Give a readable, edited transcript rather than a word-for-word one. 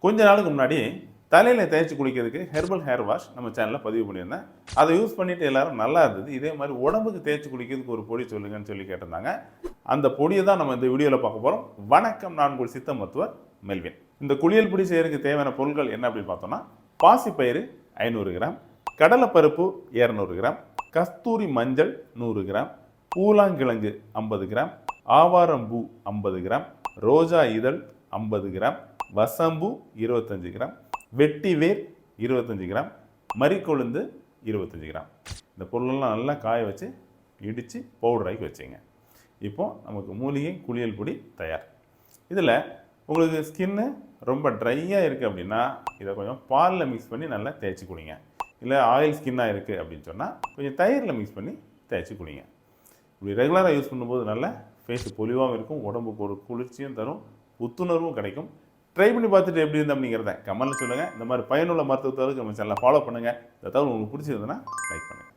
கொஞ்ச நாளுக்கு முன்னாடி தலையில் தேய்ச்சி குளிக்கிறதுக்கு ஹெர்பல் ஹேர் வாஷ் நம்ம சேனலில் பதிவு பண்ணியிருந்தேன். அதை யூஸ் பண்ணிவிட்டு எல்லாரும் நல்லா இருந்தது. இதே மாதிரி உடம்புக்கு தேய்ச்சி குளிக்கிறதுக்கு ஒரு பொடி சொல்லுங்கன்னு சொல்லி கேட்டிருந்தாங்க. அந்த பொடியை தான் நம்ம இந்த வீடியோவில் பார்க்க போகிறோம். வணக்கம், நான் உங்கள் சித்த மருத்துவர் மெல்வின். இந்த குளியல் பொடி செய்யறதுக்கு தேவையான பொருட்கள் என்ன அப்படின்னு பார்த்தோம்னா, பாசிப்பயிறு 500 கிராம், கடலைப்பருப்பு 200 கிராம், கஸ்தூரி மஞ்சள் 100 கிராம், பூலாங்கிழங்கு 50 கிராம், ஆவாரம்பூ 50 கிராம், ரோஜா இதழ் 50 கிராம், வசம்பு 25 கிராம், வெட்டி வேர் 25 கிராம், மறிக்கொழுந்து 25 கிராம். இந்த பொருளெல்லாம் நல்லா காய வச்சு இடித்து பவுடராக்கி வச்சுங்க. இப்போது நமக்கு மூலிகை குளியல் பொடி தயார். இதில் உங்களுக்கு ஸ்கின்னு ரொம்ப ட்ரையாக இருக்குது அப்படின்னா இதை கொஞ்சம் பாலில் மிக்ஸ் பண்ணி நல்லா தேய்ச்சி குடிங்க. இல்லை ஆயில் ஸ்கின்னாக இருக்குது அப்படின்னு சொன்னால் கொஞ்சம் தயிரில் மிக்ஸ் பண்ணி தேய்ச்சி குடிங்க. இப்படி ரெகுலராக யூஸ் பண்ணும்போது நல்ல ஃபேஸ் பொலிவாகவும் இருக்கும், உடம்புக்கு ஒரு குளிர்ச்சியும் தரும், புத்துணர்வும் கிடைக்கும். ட்ரை பண்ணி பார்த்துட்டு எப்படி இருந்தோம் அப்படிங்கிறத கமெண்ட்டில் சொல்லுங்கள். இந்த மாதிரி பயனுள்ள மருத்துவ தகவலுக்கு நம்ம சேனலை ஃபாலோ பண்ணுங்கள். இந்த தகவல் உங்களுக்கு பிடிச்சிருந்ததுன்னா லைக் பண்ணுங்கள்.